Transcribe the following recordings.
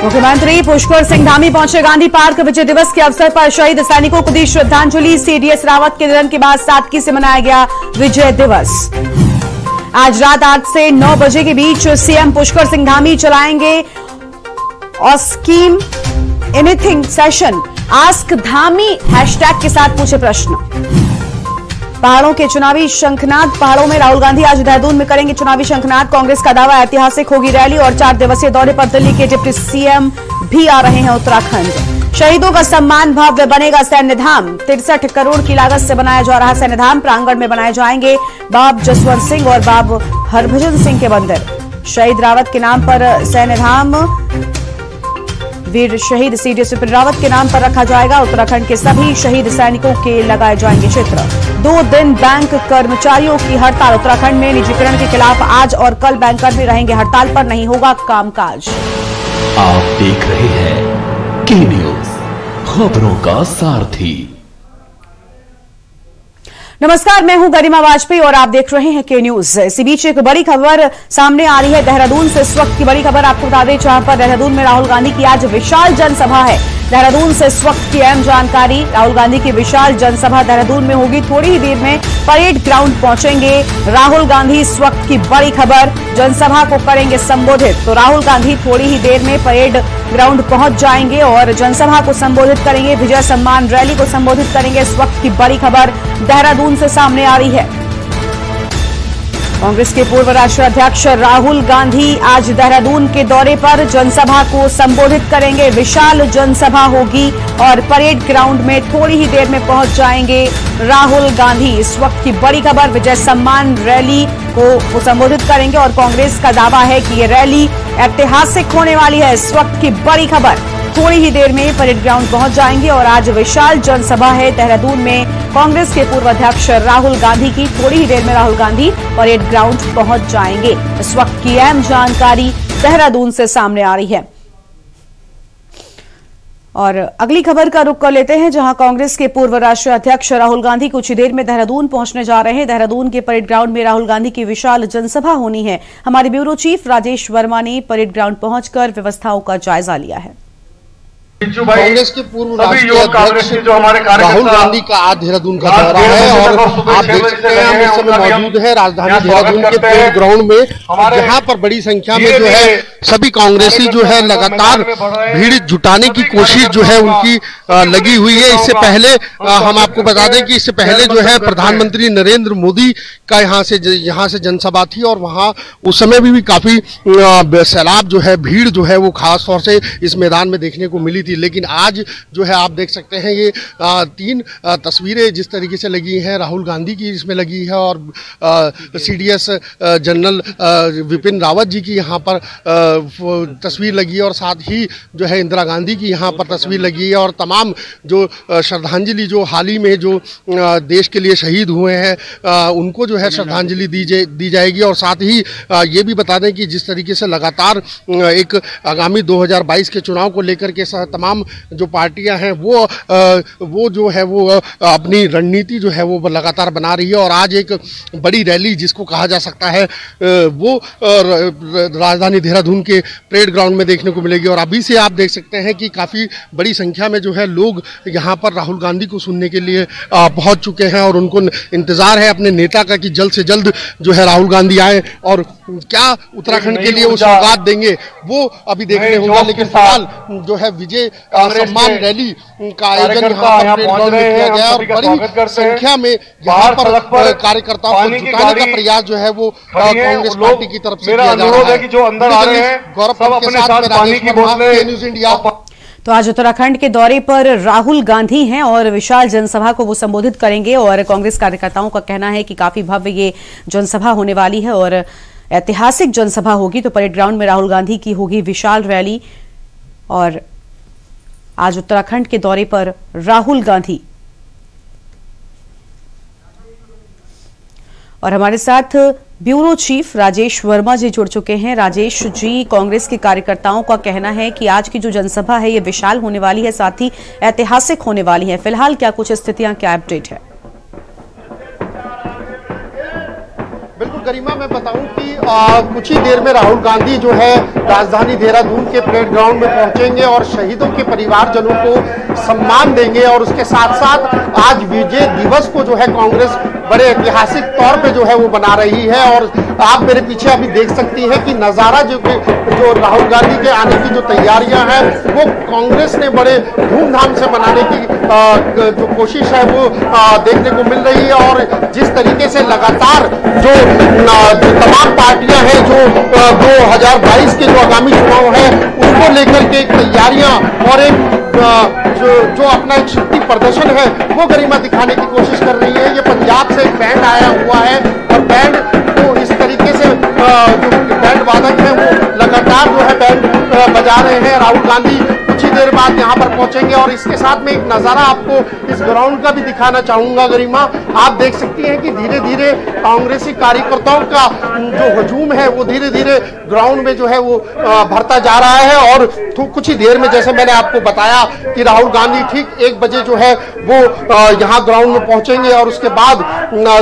मुख्यमंत्री पुष्कर सिंह धामी पहुंचे गांधी पार्क। विजय दिवस के अवसर पर शहीद सैनिकों को दी श्रद्धांजलि। सीडीएस रावत के निधन के बाद सादगी से मनाया गया विजय दिवस। आज रात 8 से 9 बजे के बीच सीएम पुष्कर सिंह धामी चलाएंगे ask me anything session. Ask Dhami hashtag के साथ पूछे प्रश्न। पहाड़ों के चुनावी शंखनाद। पहाड़ों में राहुल गांधी आज देहरादून में करेंगे चुनावी शंखनाद। कांग्रेस का दावा ऐतिहासिक होगी रैली। और 4 दिवसीय दौरे पर दिल्ली के डिप्टी सीएम भी आ रहे हैं उत्तराखंड। शहीदों का सम्मान भव्य बनेगा सैन्य धाम। 63 करोड़ की लागत से बनाया जा रहा सैन्य धाम। प्रांगण में बनाए जाएंगे बाब जसवंत सिंह और बाब हरभजन सिंह के मंदिर। शहीद रावत के नाम पर सैन्य धाम वीर शहीद सीडीएस विपिन रावत के नाम पर रखा जाएगा। उत्तराखंड के सभी शहीद सैनिकों के लगाए जाएंगे चित्र। 2 दिन बैंक कर्मचारियों की हड़ताल। उत्तराखंड में निजीकरण के खिलाफ आज और कल बैंककर्मी रहेंगे हड़ताल पर। नहीं होगा कामकाज। आप देख रहे हैं के न्यूज, खबरों का सारथी। नमस्कार, मैं हूं गरिमा वाजपेयी और आप देख रहे हैं के न्यूज। इसी बीच एक बड़ी खबर सामने आ रही है देहरादून से। इस वक्त की बड़ी खबर आपको बता दें, जहां पर देहरादून में राहुल गांधी की आज विशाल जनसभा है। देहरादून से इस वक्त की अहम जानकारी। राहुल गांधी की विशाल जनसभा देहरादून में होगी। थोड़ी ही देर में परेड ग्राउंड पहुंचेंगे राहुल गांधी। इस वक्त की बड़ी खबर, जनसभा को करेंगे संबोधित। तो राहुल गांधी थोड़ी ही देर में परेड ग्राउंड पहुंच जाएंगे और जनसभा को संबोधित करेंगे। विजय सम्मान रैली को संबोधित करेंगे। इस वक्त की बड़ी खबर देहरादून से सामने आ रही है। कांग्रेस के पूर्व राष्ट्रीय अध्यक्ष राहुल गांधी आज देहरादून के दौरे पर जनसभा को संबोधित करेंगे। विशाल जनसभा होगी और परेड ग्राउंड में थोड़ी ही देर में पहुंच जाएंगे राहुल गांधी। इस वक्त की बड़ी खबर, विजय सम्मान रैली को संबोधित करेंगे और कांग्रेस का दावा है कि ये रैली ऐतिहासिक होने वाली है। इस वक्त की बड़ी खबर, थोड़ी ही देर में परेड ग्राउंड पहुंच जाएंगे और आज विशाल जनसभा है देहरादून में कांग्रेस के पूर्व अध्यक्ष राहुल गांधी की। थोड़ी ही देर में राहुल गांधी परेड ग्राउंड पहुंच जाएंगे। इस वक्त की अहम जानकारी देहरादून से सामने आ रही है। और अगली खबर का रुख कर लेते हैं, जहां कांग्रेस के पूर्व राष्ट्रीय अध्यक्ष राहुल गांधी कुछ ही देर में देहरादून पहुंचने जा रहे हैं। देहरादून के परेड ग्राउंड में राहुल गांधी की विशाल जनसभा होनी है। हमारे ब्यूरो चीफ राजेश वर्मा ने परेड ग्राउंड पहुंचकर व्यवस्थाओं का जायजा लिया है। कांग्रेस के पूर्व राष्ट्रीय अध्यक्ष राहुल गांधी का आज देहरादून का दौरा है और आप देख सकते हैं हम इस समय मौजूद है राजधानी देहरादून के परेड ग्राउंड में, जहां पर बड़ी संख्या में जो है सभी कांग्रेसी जो है लगातार भीड़ जुटाने की कोशिश जो है उनकी लगी हुई है। इससे पहले हम आपको बता दें कि इससे पहले जो है प्रधानमंत्री नरेंद्र मोदी का यहाँ से जनसभा थी और वहाँ उस समय भी काफी सैलाब जो है भीड़ जो है वो खास तौर से इस मैदान में देखने को मिली थी। लेकिन आज जो है आप देख सकते हैं ये 3 तस्वीरें जिस तरीके से लगी हैं राहुल गांधी की इसमें लगी है और सीडीएस जनरल विपिन रावत जी की यहाँ पर तस्वीर लगी है और साथ ही जो है इंदिरा गांधी की यहाँ पर तस्वीर लगी है और तमाम जो श्रद्धांजलि जो हाल ही में जो देश के लिए शहीद हुए हैं उनको जो है श्रद्धांजलि दी जाएगी। और साथ ही ये भी बता दें कि जिस तरीके से लगातार एक आगामी 2022 के चुनाव को लेकर के तमाम जो पार्टियां हैं वो जो है वो अपनी रणनीति जो है वो लगातार बना रही है और आज एक बड़ी रैली जिसको कहा जा सकता है वो राजधानी देहरादून के परेड ग्राउंड में देखने को मिलेगी। और अभी से आप देख सकते हैं कि काफ़ी बड़ी संख्या में जो है लोग यहाँ पर राहुल गांधी को सुनने के लिए पहुँच चुके हैं और उनको इंतज़ार है अपने नेता का कि जल्द से जल्द जो है राहुल गांधी आए और क्या उत्तराखंड के लिए वो सौगात देंगे वो अभी देखने होगा। लेकिन फिलहाल जो है विजय सम्मान रैली का आयोजन यहाँ पर परेड ग्राउंड में किया गया और बड़ी संख्या में यहाँ पर कार्यकर्ताओं को जुटाने का प्रयास जो है वो कांग्रेस पार्टी की तरफ से किया जा रहा है। जो अंदर आ रहे हैं गौरव के साथ पानी की बोतलें न्यूज़ इंडिया। तो आज उत्तराखंड के दौरे पर राहुल गांधी हैं और विशाल जनसभा को वो संबोधित करेंगे और कांग्रेस कार्यकर्ताओं का कहना है कि काफी भव्य ये जनसभा होने वाली है और ऐतिहासिक जनसभा होगी। तो परेड ग्राउंड में राहुल गांधी की होगी विशाल रैली और आज उत्तराखंड के दौरे पर राहुल गांधी। और हमारे साथ ब्यूरो चीफ राजेश वर्मा जी जुड़ चुके हैं। राजेश जी, कांग्रेस के कार्यकर्ताओं का कहना है कि आज की जो जनसभा है ये विशाल होने वाली है, साथ ही ऐतिहासिक होने वाली है। फिलहाल क्या कुछ स्थितियां, क्या अपडेट है? बिल्कुल गरिमा, मैं बताऊं कि कुछ ही देर में राहुल गांधी जो है राजधानी देहरादून के परेड ग्राउंड में पहुंचेंगे और शहीदों के परिवारजनों को सम्मान देंगे। और उसके साथ साथ आज विजय दिवस को जो है कांग्रेस बड़े ऐतिहासिक तौर पे जो है वो बना रही है। और आप मेरे पीछे अभी देख सकती हैं कि नजारा जो राहुल गांधी के आने की जो तैयारियां हैं वो कांग्रेस ने बड़े धूमधाम से मनाने की जो कोशिश है वो देखने को मिल रही है। और जिस तरीके से लगातार जो तमाम पार्टियां हैं जो 2022 के जो आगामी चुनाव है उनको लेकर के तैयारियां और एक जो अपना एक शक्ति प्रदर्शन है वो गरिमा दिखाने की कोशिश कर रही है। ये पंजाब से एक बैंड आया हुआ है और बैंड को इस तरीके से जो बैंड वादक है वो लगातार जो है बैंड बजा रहे हैं। राहुल गांधी कुछ ही देर बाद यहाँ पर पहुंचेंगे और इसके साथ में एक नजारा आपको इस ग्राउंड का भी दिखाना चाहूंगा गरिमा। आप देख सकती हैं कि धीरे धीरे कांग्रेसी कार्यकर्ताओं का जो हजूम है वो धीरे धीरे ग्राउंड में जो है वो भरता जा रहा है। और कुछ ही देर में जैसे मैंने आपको बताया कि राहुल गांधी ठीक 1 बजे जो है वो यहाँ ग्राउंड में पहुंचेंगे और उसके बाद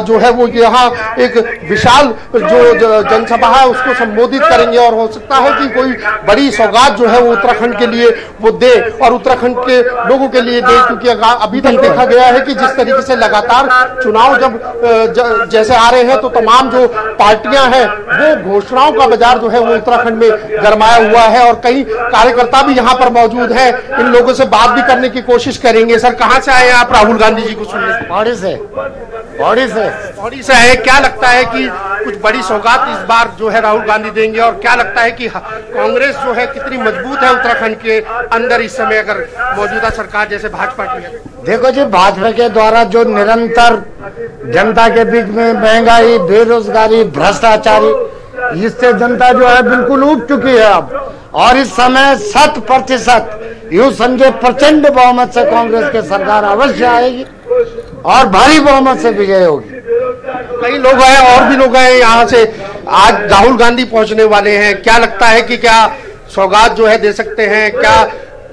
जो है वो यहाँ एक विशाल जो जनसभा है उसको संबोधित करेंगे। और हो सकता है कि कोई बड़ी सौगात जो है वो उत्तराखंड के लिए वो दे और उत्तराखंड के लोगों के लिए दे, क्योंकि अभी तक देखा गया है कि जिस तरीके से लगातार चुनाव जब जैसे आ रहे हैं तो तमाम जो पार्टियां हैं वो घोषणाओं का बाजार जो है वो उत्तराखंड में गरमाया हुआ है। और कई कार्यकर्ता भी यहाँ पर मौजूद हैं, इन लोगों से बात भी करने की कोशिश करेंगे। सर, कहाँ से आए आप राहुल गांधी जी को सुनने? पौड़ी से आए। क्या लगता है कि कुछ बड़ी सौगात इस बार जो है राहुल गांधी देंगे और क्या लगता है कि कांग्रेस जो है कितनी मजबूत है उत्तराखंड के अंदर इस समय अगर मौजूदा सरकार जैसे भाजपा की है? देखो जी, भाजपा के द्वारा जो निरंतर जनता के बीच में महंगाई, बेरोजगारी, भ्रष्टाचारी, इससे जनता जो है बिल्कुल उब चुकी है अब। और इस समय 100% यूं समझे प्रचंड बहुमत से कांग्रेस की सरकार अवश्य आएगी और भारी बहुमत से विजय होगी। कई लोग हैं और भी लोग हैं यहाँ से, आज राहुल गांधी पहुंचने वाले हैं। क्या लगता है कि क्या सौगात जो है दे सकते हैं? क्या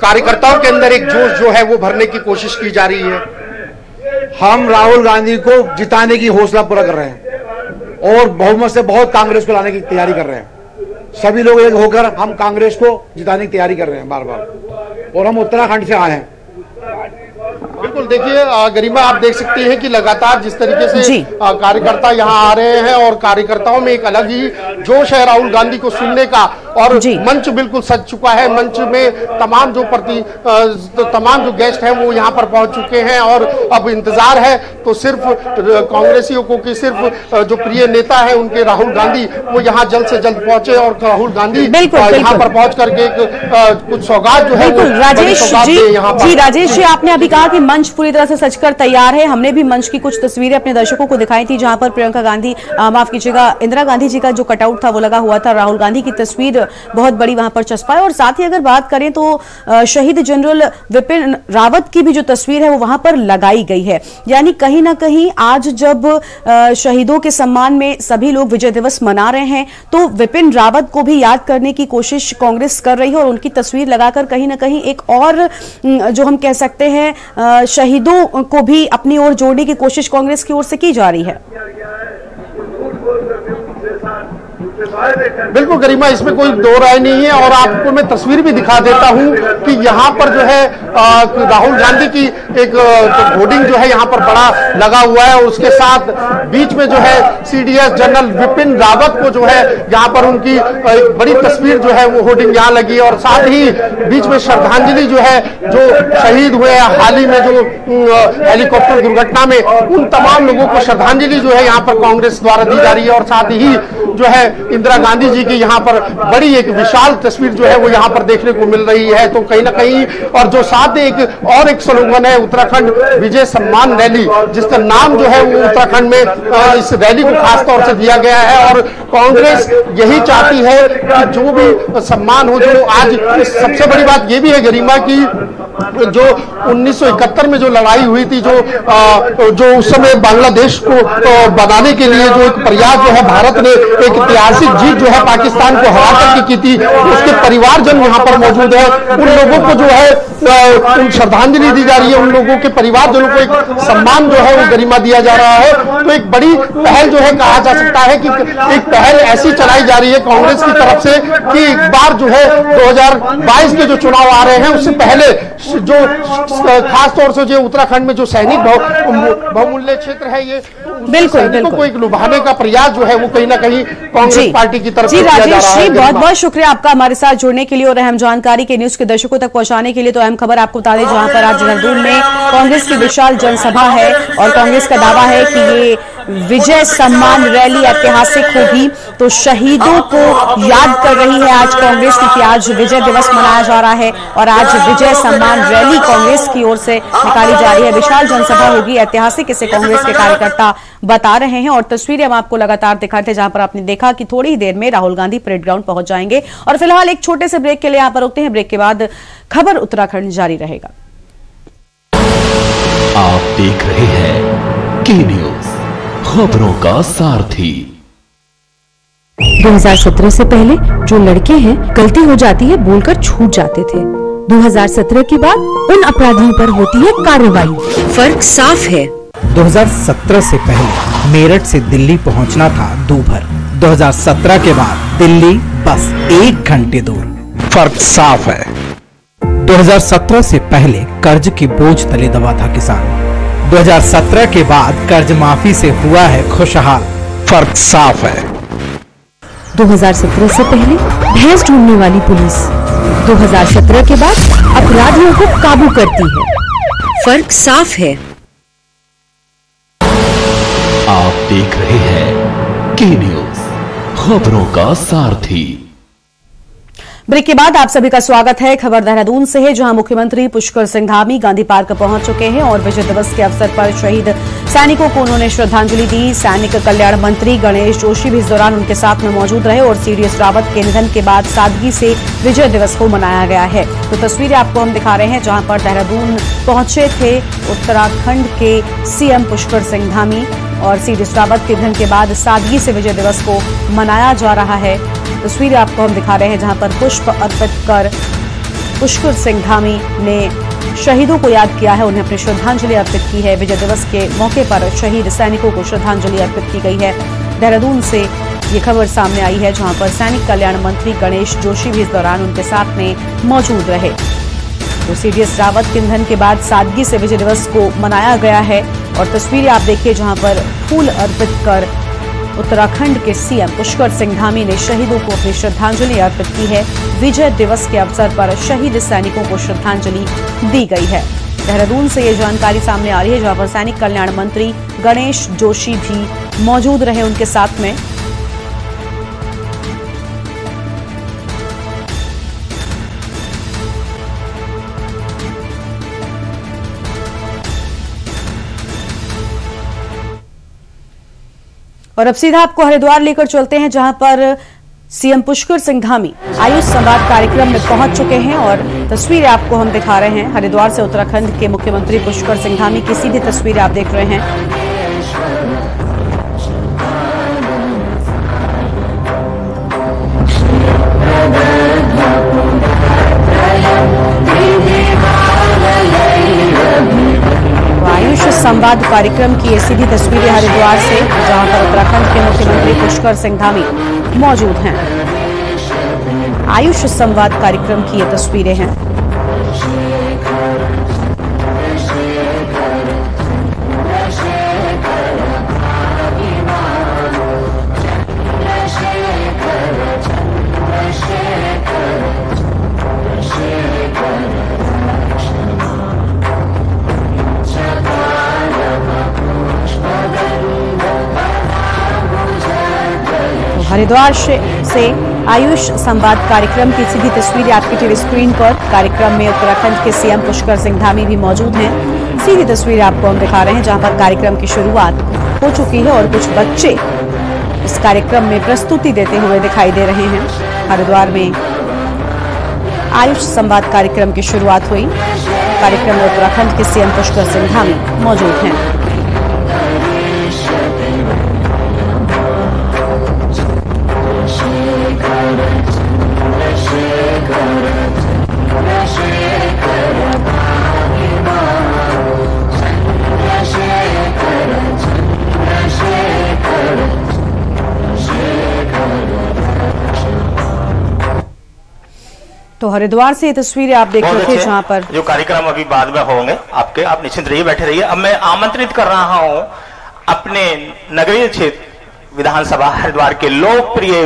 कार्यकर्ताओं के अंदर एक जोश जो है वो भरने की कोशिश की जा रही है? हम राहुल गांधी को जिताने की हौसला पूरा कर रहे हैं और बहुमत से बहुत कांग्रेस को लाने की तैयारी कर रहे हैं। सभी लोग एक होकर हम कांग्रेस को जिताने की तैयारी कर रहे हैं बार बार। और हम उत्तराखंड से आए हैं। बिल्कुल, देखिए गरिमा, आप देख सकती हैं कि लगातार जिस तरीके से कार्यकर्ता यहाँ आ रहे हैं और कार्यकर्ताओं में एक अलग ही जोश है राहुल गांधी को सुनने का। और मंच बिल्कुल सज चुका है। मंच में तमाम जो गेस्ट हैं वो यहाँ पर पहुंच चुके हैं और अब इंतजार है तो सिर्फ कांग्रेसियों को कि सिर्फ जो प्रिय नेता है उनके राहुल गांधी वो यहाँ जल्द से जल्द पहुंचे और राहुल गांधी यहाँ पर पहुंच करके कुछ सौगात जो है राजेश जी, आपने अभी कहा कि मंच पूरी तरह से सजकर तैयार है। हमने भी मंच की कुछ तस्वीरें अपने दर्शकों को दिखाई थी जहां पर प्रियंका गांधी, माफ कीजिएगा, इंदिरा गांधी जी का जो कटआउट था वो लगा हुआ था। राहुल गांधी की तस्वीर बहुत बड़ी वहां पर चस्पा है। और साथ ही अगर बात करें तो शहीद जनरल विपिन रावत की भी जो तस्वीर है वो वहां पर लगाई गई है। यानी कहीं ना कहीं आज जब शहीदों के सम्मान में सभी लोग विजय दिवस मना रहे हैं तो विपिन रावत को भी याद करने की कोशिश कांग्रेस कर रही है और उनकी तस्वीर लगाकर कहीं ना कहीं एक और जो हम कह सकते हैं शहीदों को भी अपनी ओर जोड़ने की कोशिश कांग्रेस की ओर से की जा रही है। बिल्कुल गरिमा, इसमें कोई दो राय नहीं है। और आपको मैं तस्वीर भी दिखा देता हूं कि यहाँ पर जो है राहुल गांधी की एक होर्डिंग जो है यहाँ पर बड़ा लगा हुआ है और उसके साथ बीच में जो है सीडीएस जनरल विपिन रावत को जो है यहाँ पर उनकी एक बड़ी तस्वीर जो है वो होर्डिंग यहाँ लगी। और साथ ही बीच में श्रद्धांजलि जो है जो शहीद हुए हाल ही में जो हेलीकॉप्टर दुर्घटना में उन तमाम लोगों को श्रद्धांजलि जो है यहाँ पर कांग्रेस द्वारा दी जा रही है। और साथ ही जो है इंदिरा गांधी जी की यहाँ पर बड़ी एक विशाल तस्वीर जो है वो यहाँ पर देखने को मिल रही है। तो कहीं ना कहीं और जो साथ एक स्लोगन है उत्तराखंड विजय सम्मान रैली, जिसका नाम जो है वो उत्तराखंड में इस रैली को खास तौर से दिया गया है। और कांग्रेस यही चाहती है कि जो भी सम्मान हो, जो आज सबसे बड़ी बात ये भी है गरिमा की जो 1971 में जो लड़ाई हुई थी, जो उस समय बांग्लादेश को बनाने के लिए जो एक प्रयास जो है भारत ने एक ऐतिहासिक जीत जो है पाकिस्तान को हरा करके की थी, उसके परिवारजन यहाँ पर मौजूद है। उन लोगों को जो है श्रद्धांजलि दी जा रही है, उन लोगों के परिवारजनों को एक सम्मान जो है वो गरिमा दिया जा रहा है। तो एक बड़ी पहल जो है कहा जा सकता है कि एक पहल ऐसी चलाई जा रही है कांग्रेस की तरफ से कि एक बार जो है 2022 के जो चुनाव आ रहे हैं उससे पहले जो खास तौर से जो उत्तराखंड में जो सैनिक बहुमूल्य क्षेत्र है, ये बिल्कुल को एक लुभाने का प्रयास जो है वो कहीं ना कहीं कांग्रेस पार्टी की तरफ से किया जा रहा है। बहुत बहुत शुक्रिया आपका हमारे साथ जुड़ने के लिए और अहम जानकारी के न्यूज के दर्शकों तक पहुंचाने के लिए। तो अहम खबर आपको बता दें, जहां पर आज देहरादून में कांग्रेस की विशाल जनसभा है और कांग्रेस का दावा है कि ये विजय सम्मान रैली ऐतिहासिक होगी। तो शहीदों को याद कर रही है आज कांग्रेस, क्योंकि आज विजय दिवस मनाया जा रहा है और आज विजय सम्मान रैली कांग्रेस की ओर से निकाली जा रही है। विशाल जनसभा होगी, ऐतिहासिक इसे कांग्रेस के कार्यकर्ता बता रहे हैं। और तस्वीरें हम आपको लगातार दिखाते थे, जहां पर आपने देखा कि थोड़ी ही देर में राहुल गांधी परेड ग्राउंड पहुंच जाएंगे। और फिलहाल एक छोटे से ब्रेक के लिए यहां पर रुकते हैं। ब्रेक के बाद खबर उत्तराखंड जारी रहेगा। आप देख रहे हैं की न्यूज, खबरों का सारथी। 2017 से पहले जो लड़के हैं गलती हो जाती है बोलकर छूट जाते थे। 2017 के बाद उन अपराधियों पर होती है कार्रवाई। फर्क साफ है। 2017 से पहले मेरठ से दिल्ली पहुंचना था दूभर। 2017 के बाद दिल्ली बस 1 घंटे दूर। फर्क साफ है। 2017 से पहले कर्ज के बोझ तले दबा था किसान। 2017 के बाद कर्ज माफी से हुआ है खुशहाल। फर्क साफ है। 2017 से पहले भैंस ढूंढने वाली पुलिस 2017 के बाद अपराधियों को काबू करती है। फर्क साफ है। आप देख रहे हैं की न्यूज, खबरों का सारथी। ब्रेक के बाद आप सभी का स्वागत है। खबर देहरादून से है, जहां मुख्यमंत्री पुष्कर सिंह धामी गांधी पार्क पहुंच चुके हैं और विजय दिवस के अवसर पर शहीद सैनिकों को उन्होंने श्रद्धांजलि दी। सैनिक कल्याण मंत्री गणेश जोशी भी इस दौरान उनके साथ में मौजूद रहे और सीडीएस रावत के निधन के बाद सादगी से विजय दिवस को मनाया गया है। तो तस्वीरें आपको हम दिखा रहे हैं, जहां पर देहरादून पहुंचे थे उत्तराखंड के सीएम पुष्कर सिंह धामी और सीडीएस रावत के निधन के बाद सादगी से विजय दिवस को मनाया जा रहा है। तस्वीरें आपको हम दिखा रहे हैं, जहां पर पुष्प अर्पित कर पुष्कर सिंह धामी ने शहीदों को याद किया है, उन्हें अपनी श्रद्धांजलि अर्पित की है। विजय दिवस के मौके पर शहीद सैनिकों को श्रद्धांजलि अर्पित की गई है। देहरादून से ये खबर सामने आई है, जहां पर सैनिक कल्याण मंत्री गणेश जोशी भी इस दौरान उनके साथ में मौजूद रहे। तो सीडीएस रावत के निधन के बाद सादगी से विजय दिवस को मनाया गया है और तस्वीरें आप देखिए, जहां पर फूल अर्पित कर उत्तराखंड के सीएम पुष्कर सिंह धामी ने शहीदों को अपनी श्रद्धांजलि अर्पित की है। विजय दिवस के अवसर पर शहीद सैनिकों को श्रद्धांजलि दी गई है। देहरादून से ये जानकारी सामने आ रही है, जहां पर सैनिक कल्याण मंत्री गणेश जोशी भी मौजूद रहे उनके साथ में। और अब सीधा आपको हरिद्वार लेकर चलते हैं, जहां पर सीएम पुष्कर सिंह धामी आयुष संवाद कार्यक्रम में पहुंच चुके हैं और तस्वीरें आपको हम दिखा रहे हैं। हरिद्वार से उत्तराखंड के मुख्यमंत्री पुष्कर सिंह धामी की सीधी तस्वीरें आप देख रहे हैं। आयुष संवाद कार्यक्रम की ये सीधी तस्वीरें हरिद्वार से, जहां पर उत्तराखंड के मुख्यमंत्री पुष्कर सिंह धामी मौजूद हैं। आयुष संवाद कार्यक्रम की ये तस्वीरें हैं। हरिद्वार से आयुष संवाद कार्यक्रम की सीधी तस्वीरें आपकी टीवी स्क्रीन पर। कार्यक्रम में उत्तराखंड के सीएम पुष्कर सिंह धामी भी मौजूद हैं। सीधी तस्वीरें आपको हम दिखा रहे हैं, जहां पर कार्यक्रम की शुरुआत हो चुकी है और कुछ बच्चे इस कार्यक्रम में प्रस्तुति देते हुए दिखाई दे रहे हैं। हरिद्वार में आयुष संवाद कार्यक्रम की शुरुआत हुई। कार्यक्रम में उत्तराखंड के सीएम पुष्कर सिंह धामी मौजूद हैं। हरिद्वार से ये तस्वीरें आप देख रहे थे जहां पर जो कार्यक्रम अभी बाद में होंगे आपके, आप निश्चिंत रहिए, बैठे रहिए। अब मैं आमंत्रित कर रहा हूं अपने नगरीय क्षेत्र विधानसभा हरिद्वार के लोकप्रिय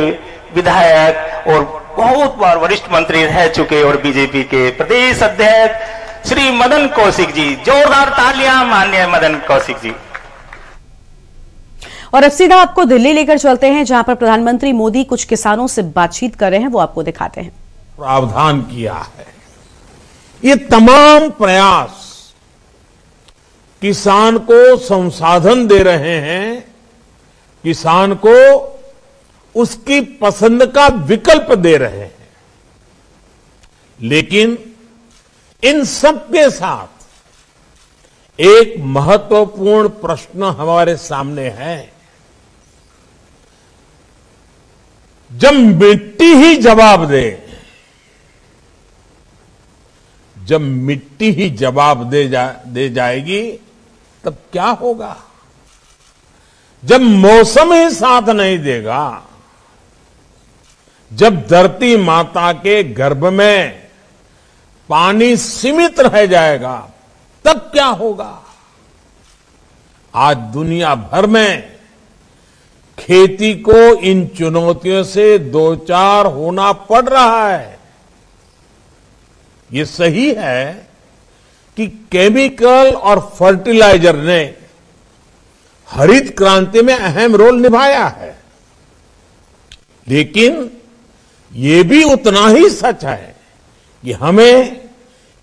विधायक और बहुत बार वरिष्ठ मंत्री रह चुके और बीजेपी के प्रदेश अध्यक्ष श्री मदन कौशिक जी। जोरदार तालियां माननीय मदन कौशिक जी। और अब सीधा आपको दिल्ली लेकर चलते हैं जहां पर प्रधानमंत्री मोदी कुछ किसानों से बातचीत कर रहे हैं, वो आपको दिखाते हैं। प्रावधान किया है, ये तमाम प्रयास किसान को संसाधन दे रहे हैं, किसान को उसकी पसंद का विकल्प दे रहे हैं। लेकिन इन सबके साथ एक महत्वपूर्ण प्रश्न हमारे सामने है। जब मिट्टी ही जवाब दे, जब मिट्टी ही जवाब दे जाएगी तब क्या होगा? जब मौसम ही साथ नहीं देगा, जब धरती माता के गर्भ में पानी सीमित रह जाएगा तब क्या होगा? आज दुनिया भर में खेती को इन चुनौतियों से दो चार होना पड़ रहा है। ये सही है कि केमिकल और फर्टिलाइजर ने हरित क्रांति में अहम रोल निभाया है, लेकिन ये भी उतना ही सच है कि हमें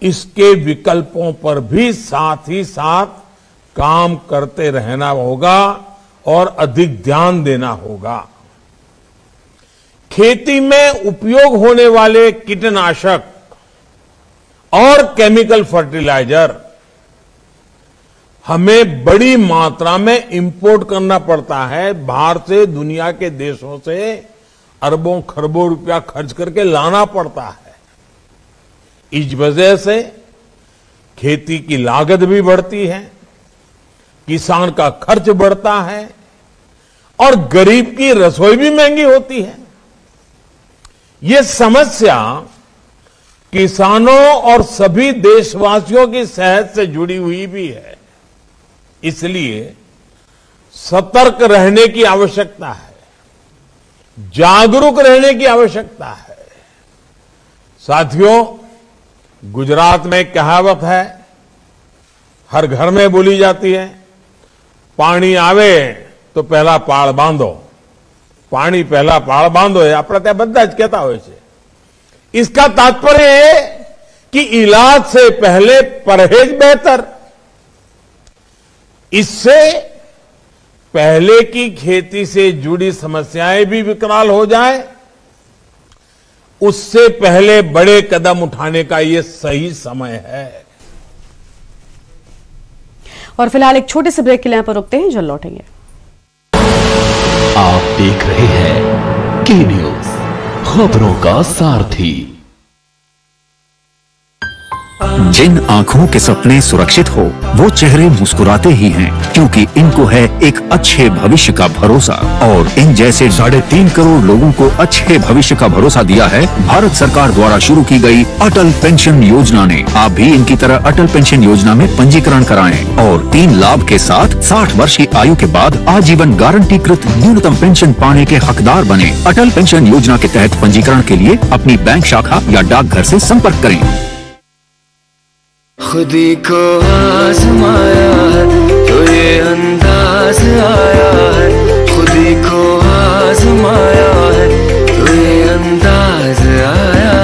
इसके विकल्पों पर भी साथ ही साथ काम करते रहना होगा और अधिक ध्यान देना होगा। खेती में उपयोग होने वाले कीटनाशक और केमिकल फर्टिलाइजर हमें बड़ी मात्रा में इंपोर्ट करना पड़ता है। बाहर से, दुनिया के देशों से अरबों खरबों रुपया खर्च करके लाना पड़ता है। इस वजह से खेती की लागत भी बढ़ती है, किसान का खर्च बढ़ता है और गरीब की रसोई भी महंगी होती है। ये समस्या किसानों और सभी देशवासियों की सेहत से जुड़ी हुई भी है। इसलिए सतर्क रहने की आवश्यकता है, जागरूक रहने की आवश्यकता है। साथियों, गुजरात में एक कहावत है, हर घर में बोली जाती है, पानी आवे तो पहला पाळ बांधो, पानी पहला पाळ बांधो। આપણે ત્યાં બધા જ કહેતા હોય છે। इसका तात्पर्य है कि इलाज से पहले परहेज बेहतर। इससे पहले की खेती से जुड़ी समस्याएं भी विकराल हो जाए, उससे पहले बड़े कदम उठाने का ये सही समय है। और फिलहाल एक छोटे से ब्रेक के लिए यहां पर रुकते हैं, जल्द लौटेंगे। आप देख रहे हैं के न्यूज, खबरों का सारथी। जिन आंखों के सपने सुरक्षित हो वो चेहरे मुस्कुराते ही हैं, क्योंकि इनको है एक अच्छे भविष्य का भरोसा। और इन जैसे 3.5 करोड़ लोगों को अच्छे भविष्य का भरोसा दिया है भारत सरकार द्वारा शुरू की गई अटल पेंशन योजना ने। आप भी इनकी तरह अटल पेंशन योजना में पंजीकरण कराएं और 3 लाभ के साथ 60 वर्ष की आयु के बाद आजीवन गारंटीकृत न्यूनतम पेंशन पाने के हकदार बने। अटल पेंशन योजना के तहत पंजीकरण के लिए अपनी बैंक शाखा या डाकघर से संपर्क करें। खुदी को आजमाया है तो ये अंदाज आया है, खुदी को आजमाया है तो ये अंदाज आया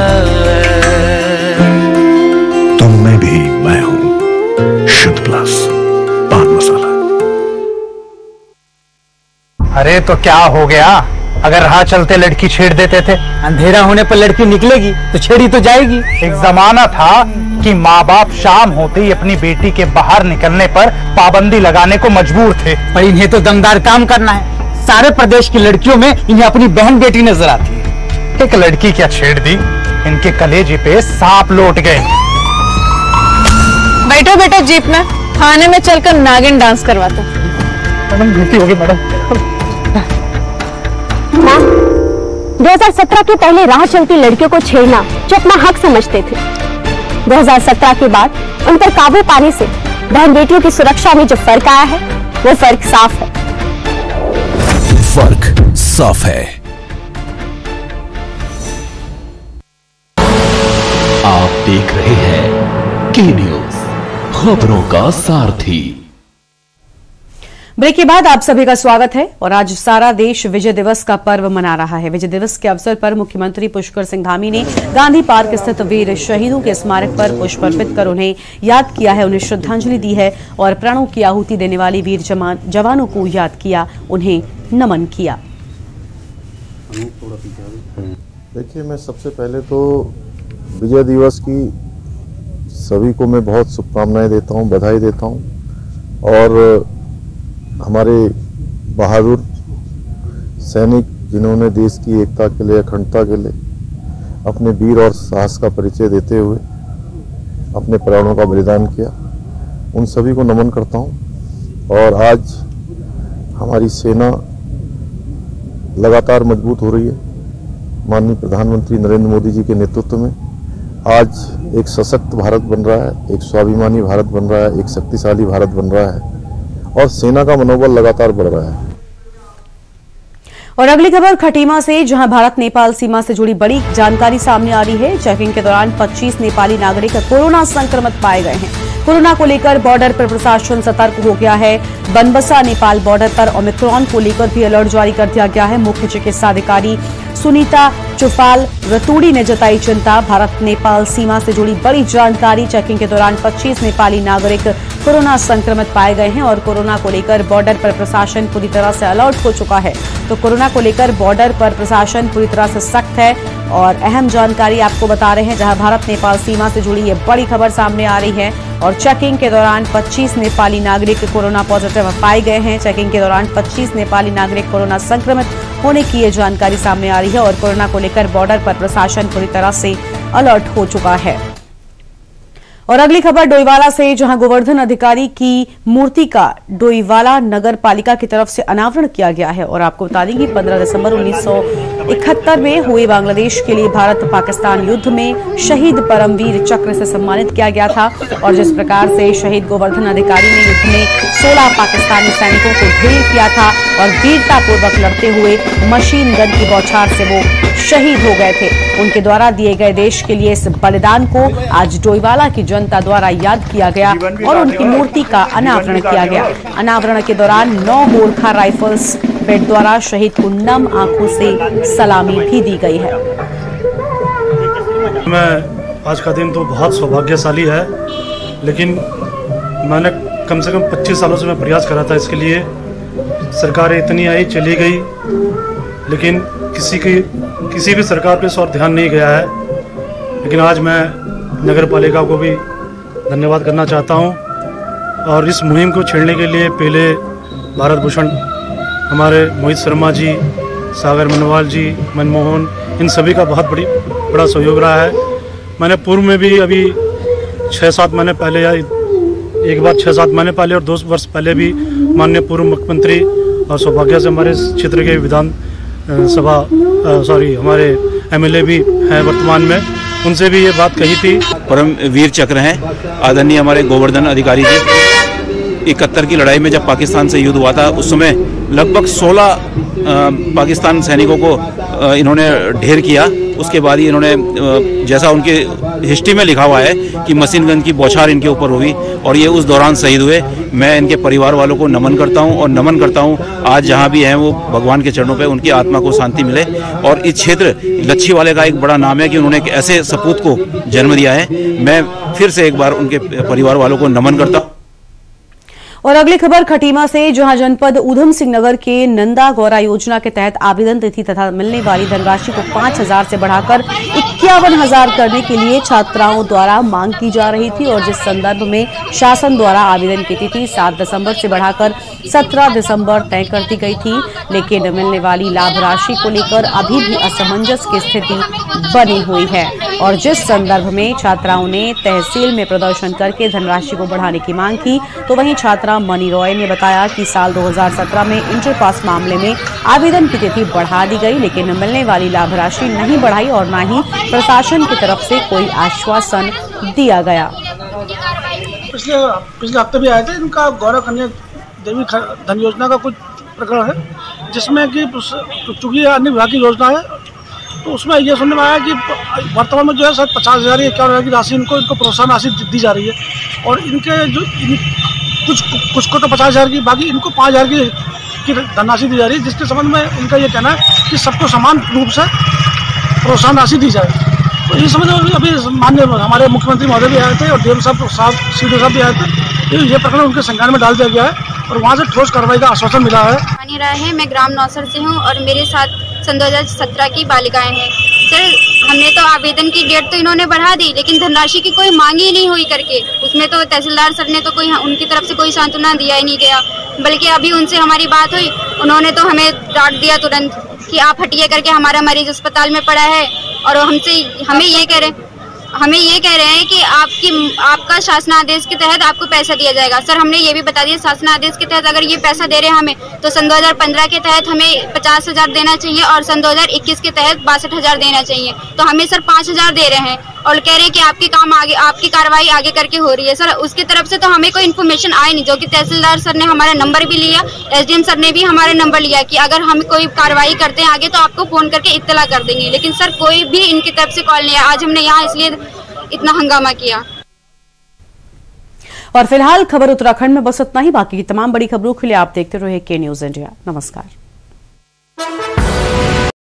है। तुम में भी मैं हूँ, शुद्ध प्लस पान मसाला। अरे तो क्या हो गया? अगर राह चलते लड़की छेड़ देते थे, अंधेरा होने पर लड़की निकलेगी तो छेड़ी तो जाएगी। एक जमाना था कि माँ बाप शाम होते ही अपनी बेटी के बाहर निकलने पर पाबंदी लगाने को मजबूर थे। पर इन्हें तो दमदार काम करना है। सारे प्रदेश की लड़कियों में इन्हें अपनी बहन बेटी नजर आती है। एक लड़की क्या छेड़ दी, इनके कलेजे पे सांप लौट गए। बैठो बेटा जीप में, थाने में चलकर नागिन डांस करवाते। मैडम गलती हो गई मैडम। 2017 के पहले राह चलती लड़कियों को छेड़ना जो अपना हक समझते थे, 2017 के बाद उन पर काबू पाने से बहन बेटियों की सुरक्षा में जो फर्क आया है वो फर्क साफ है। फर्क साफ है। आप देख रहे हैं के न्यूज, खबरों का सारथी। ब्रेक के बाद आप सभी का स्वागत है। और आज सारा देश विजय दिवस का पर्व मना रहा है। विजय दिवस के अवसर पर मुख्यमंत्री पुष्कर सिंह धामी ने गांधी पार्क स्थित वीर शहीदों के स्मारक पर पुष्प अर्पित कर उन्हें याद किया है, उन्हें श्रद्धांजलि दी है और प्राणों की आहुति देने वाली वीर जवानों को याद किया, उन्हें नमन किया। देखिए, मैं सबसे पहले तो विजय दिवस की सभी को मैं बहुत शुभकामनाएं देता हूं, बधाई देता हूं। और हमारे बहादुर सैनिक जिन्होंने देश की एकता के लिए, अखंडता के लिए अपने वीर और साहस का परिचय देते हुए अपने प्राणों का बलिदान किया, उन सभी को नमन करता हूं। और आज हमारी सेना लगातार मजबूत हो रही है। माननीय प्रधानमंत्री नरेंद्र मोदी जी के नेतृत्व में आज एक सशक्त भारत बन रहा है, एक स्वाभिमानी भारत बन रहा है, एक शक्तिशाली भारत बन रहा है और सेना का मनोबल लगातार बढ़ रहा है। और अगली खबर खटीमा से, जहां भारत नेपाल सीमा से जुड़ी बड़ी जानकारी सामने आ रही है। चेकिंग के दौरान 25 नेपाली नागरिक कोरोना संक्रमित पाए गए हैं। कोरोना को लेकर बॉर्डर पर प्रशासन सतर्क हो गया है। बनबसा नेपाल बॉर्डर पर ओमिक्रॉन को लेकर भी अलर्ट जारी कर दिया गया है। मुख्य चिकित्सा अधिकारी सुनीता चुफाल रतूड़ी ने जताई चिंता। भारत नेपाल सीमा से जुड़ी बड़ी जानकारी। चेकिंग के दौरान 25 नेपाली नागरिक कोरोना संक्रमित पाए गए हैं और कोरोना को लेकर बॉर्डर पर प्रशासन पूरी तरह से अलर्ट हो चुका है। तो कोरोना को लेकर बॉर्डर पर प्रशासन पूरी तरह से सख्त है। और अहम जानकारी आपको बता रहे हैं, जहां भारत नेपाल सीमा से जुड़ी ये बड़ी खबर सामने आ रही है। और चेकिंग के दौरान 25 नेपाली नागरिक कोरोना पॉजिटिव पाए गए हैं। चेकिंग के दौरान 25 नेपाली नागरिक कोरोना संक्रमित होने की ये जानकारी सामने आ रही है। और कोरोना को लेकर बॉर्डर पर प्रशासन पूरी तरह से अलर्ट हो चुका है। और अगली खबर डोईवाला से, जहां गोवर्धन अधिकारी की मूर्ति का डोईवाला नगर पालिका की तरफ से अनावरण किया गया है। और आपको बता दें कि 15 दिसंबर 1971 में हुए बांग्लादेश के लिए भारत पाकिस्तान युद्ध में शहीद परमवीर चक्र से सम्मानित किया गया था। और जिस प्रकार से शहीद गोवर्धन अधिकारी ने युद्ध में 16 पाकिस्तानी सैनिकों को ढेर किया था और वीरतापूर्वक लड़ते हुए मशीन गन की बौछार से वो शहीद हो गए थे, उनके द्वारा दिए गए देश के लिए इस बलिदान को आज डोईवाला की जनता द्वारा याद किया गया और उनकी मूर्ति का अनावरण किया गया। अनावरण के दौरान 9 गोरखा राइफल्स बेट द्वारा शहीद को नम आंखों से सलामी भी दी गई है। मैं आज का दिन तो बहुत सौभाग्यशाली है, लेकिन मैंने कम से कम 25 सालों से मैं प्रयास करा था इसके लिए। सरकारें इतनी आई चली गई, लेकिन किसी भी सरकार पे इस और ध्यान नहीं गया है। लेकिन आज मैं नगर पालिका को भी धन्यवाद करना चाहता हूं। और इस मुहिम को छेड़ने के लिए पहले भारत भूषण हमारे मोहित शर्मा जी, सागर मनवाल जी, मनमोहन, इन सभी का बहुत बड़ा सहयोग रहा है। मैंने पूर्व में भी अभी 6-7 महीने पहले, या एक बार 6-7 महीने पहले और 2 वर्ष पहले भी माननीय पूर्व मुख्यमंत्री और सौभाग्य से हमारे क्षेत्र के विधान सभा हमारे एमएलए भी हैं वर्तमान में, उनसे भी ये बात कही थी। परम वीर चक्र हैं आदरणीय हमारे गोवर्धन अधिकारी जी। 71 की लड़ाई में जब पाकिस्तान से युद्ध हुआ था, उस समय लगभग 16 पाकिस्तान सैनिकों को इन्होंने ढेर किया। उसके बाद ही इन्होंने, जैसा उनके हिस्ट्री में लिखा हुआ है कि मशीन गन की बौछार इनके ऊपर हुई और ये उस दौरान शहीद हुए। मैं इनके परिवार वालों को नमन करता हूं और नमन करता हूं आज जहां भी हैं वो भगवान के चरणों पे उनकी आत्मा को शांति मिले। और इस क्षेत्र लच्छी वाले का एक बड़ा नाम है कि उन्होंने एक ऐसे सपूत को जन्म दिया है। मैं फिर से एक बार उनके परिवार वालों को नमन करता हूँ। और अगली खबर खटीमा से, जहां जनपद ऊधम सिंह नगर के नंदा गौरा योजना के तहत आवेदन तिथि तथा मिलने वाली धनराशि को 5,000 से बढ़ाकर 51,000 करने के लिए छात्राओं द्वारा मांग की जा रही थी। और जिस संदर्भ में शासन द्वारा आवेदन की तिथि 7 दिसंबर से बढ़ाकर 17 दिसंबर तय कर दी गई थी, लेकिन मिलने वाली लाभ राशि को लेकर अभी भी असमंजस की स्थिति बनी हुई है। और जिस संदर्भ में छात्राओं ने तहसील में प्रदर्शन करके धनराशि को बढ़ाने की मांग की, तो वहीं छात्राओं मनी रॉय ने बताया कि साल 2017 में इंटर पास मामले में आवेदन की तिथि बढ़ा दी गई, लेकिन मिलने वाली लाभ राशि नहीं बढ़ाई और न ही प्रशासन की तरफ से कोई आश्वासन दिया गया। पिछले हफ्ते भी आए थे, इनका गौरव कन्या देवी धन योजना का कुछ प्रकरण है, जिसमें कि चूंकि अन्य विभाग की योजना है, तो उसमें ये सुनने में आया कि वर्तमान में जो है शायद 50,000 या 51,000 की राशि इनको प्रोत्साहन राशि दी जा रही है, और इनके जो कुछ को तो 50,000 की, बाकी इनको 5,000 की धनराशि दी जा रही है, जिसके संबंध में इनका ये कहना है कि सबको समान रूप से प्रोत्साहन राशि दी जाए। तो इस संबंध में अभी माननीय हमारे मुख्यमंत्री महोदय भी आए थे और डीएम साहब सीडीओ साहब भी आए थे। ये प्रकरण उनके संज्ञान में डाल दिया गया है और वहाँ से ठोस कार्रवाई का आश्वासन मिला है। मानी राय है, मैं ग्राम नौसर से हूँ और मेरे साथ सन 2017 की बालिकाएं हैं। सर, हमने तो आवेदन की डेट तो इन्होंने बढ़ा दी, लेकिन धनराशि की कोई मांग ही नहीं हुई करके, उसमें तो तहसीलदार सर ने तो कोई उनकी तरफ से कोई सांत्वना दिया ही नहीं गया, बल्कि अभी उनसे हमारी बात हुई, उन्होंने तो हमें डांट दिया तुरंत कि आप हटिए करके, हमारा मरीज अस्पताल में पड़ा है, और हमें ये कह रहे हैं कि आपका शासनादेश के तहत आपको पैसा दिया जाएगा। सर, हमने ये भी बता दिया शासनादेश के तहत अगर ये पैसा दे रहे हैं हमें, तो सन 2015 के तहत हमें 50,000 देना चाहिए और सन 2021 के तहत 62,000 देना चाहिए। तो हमें सर 5,000 दे रहे हैं और कह रहे हैं कि आपकी कार्रवाई आगे करके हो रही है। सर, उसकी तरफ से तो हमें कोई इन्फॉर्मेशन आई नहीं, जो कि तहसीलदार सर ने हमारा नंबर भी लिया, एसडीएम सर ने भी हमारा नंबर लिया कि अगर हम कोई कार्रवाई करते हैं आगे तो आपको फोन करके इत्तला कर देंगे, लेकिन सर कोई भी इनकी तरफ से कॉल नहीं आया। आज हमने यहाँ इसलिए इतना हंगामा किया। और फिलहाल खबर उत्तराखंड में बस इतना ही। बाकी की तमाम बड़ी खबरों के लिए आप देखते रहिए के न्यूज़ इंडिया। नमस्कार।